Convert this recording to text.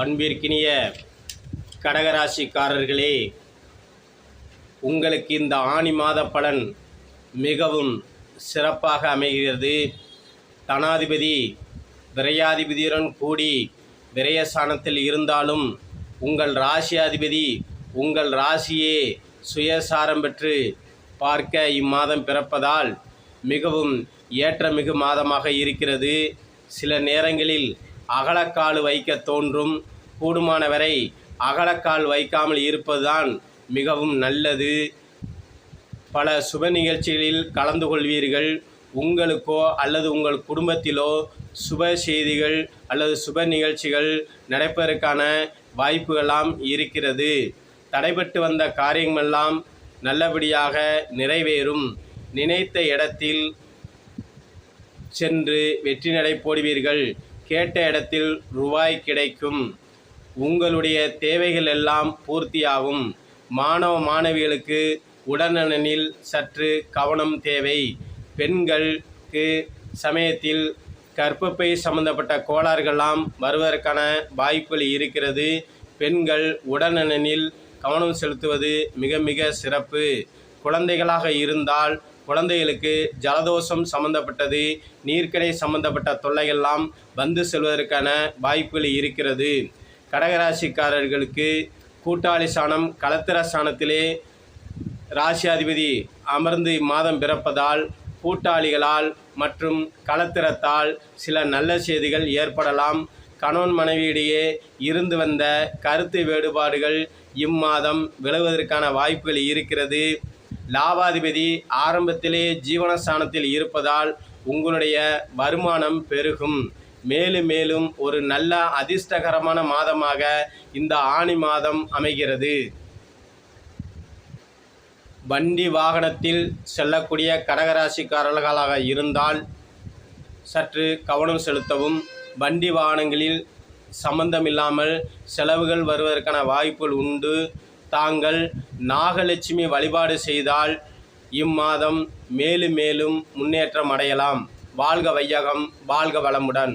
அன்பிற்கினிய கடகராசிக்காரர்களே, உங்களுக்கு இந்த ஆனி மாத பலன் மிகவும் சிறப்பாக அமைகிறது. தனாதிபதி விரையாதிபதியுடன் கூடி விரயஸ்தானத்தில் இருந்தாலும் உங்கள் ராசியாதிபதி உங்கள் ராசியே சுயசாரம் பெற்று பார்க்க இம்மாதம் பிறப்பதால் மிகவும் ஏற்றமிகு மாதமாக இருக்கிறது. சில நேரங்களில் அகலக்கால் வைக்க தோன்றும். கூடுமானவரை அகலக்கால் வைக்காமல் இருப்பதுதான் மிகவும் நல்லது. பல சுப நிகழ்ச்சிகளில் கலந்து கொள்வீர்கள். உங்களுக்கோ அல்லது உங்கள் குடும்பத்திலோ சுப செய்திகள் அல்லது சுப நிகழ்ச்சிகள் நடப்பதற்கான வாய்ப்புகளாம் இருக்கிறது. தடைபட்டு வந்த காரியமெல்லாம் நல்லபடியாக நிறைவேறும். நினைத்த இடத்தில் சென்று வெற்றி நடை போடுவீர்கள். கேட்ட இடத்தில் ரூபாய் கிடைக்கும். உங்களுடைய தேவைகள் எல்லாம் பூர்த்தியாகும். மாணவ மாணவிகளுக்கு உடல்நலனில் சற்று கவனம் தேவை. பெண்களுக்கு சமயத்தில் கர்ப்பப்பை சம்பந்தப்பட்ட கோளாறுகள்லாம் வருவதற்கான வாய்ப்புகள் இருக்கிறது. பெண்கள் உடல்நலனில் கவனம் செலுத்துவது மிக மிக சிறப்பு. குழந்தைகளாக இருந்தால் குழந்தைகளுக்கு ஜலதோஷம் சம்பந்தப்பட்டது, நீர்க்கடை சம்பந்தப்பட்ட தொல்லைகள்லாம் வந்து செல்வதற்கான வாய்ப்புகள் இருக்கிறது. கடகராசிக்காரர்களுக்கு கூட்டாளி ஸ்தானம் களத்திர ஸ்தானத்திலே ராசியாதிபதி அமர்ந்து இம்மாதம் பிறப்பதால் கூட்டாளிகளால் மற்றும் களத்திரத்தால் சில நல்ல செய்திகள் ஏற்படலாம். கணவன் மனைவியிடையே இருந்து வந்த கருத்து வேறுபாடுகள் இம்மாதம் விலகுவதற்கான வாய்ப்புகள் இருக்கிறது. லாபாதிபதி ஆரம்பத்திலே ஜீவனஸ்தானத்தில் இருப்பதால் உங்களுடைய வருமானம் பெருகும். மேலும் மேலும் ஒரு நல்ல அதிர்ஷ்டகரமான மாதமாக இந்த ஆனி மாதம் அமைகிறது. வண்டி வாகனத்தில் செல்லக்கூடிய கடகராசிக்காரர்களாக இருந்தால் சற்று கவனம் செலுத்தவும். வண்டி வாகனங்களில் சம்பந்தமில்லாமல் செலவுகள் வருவதற்கான வாய்ப்புகள் உண்டு. தாங்கள் நாகலட்சுமி வழிபாடு செய்தால் இம்மாதம் மேலும் மேலும் முன்னேற்றம் அடையலாம். வாழ்க வையகம், வாழ்க வளமுடன்.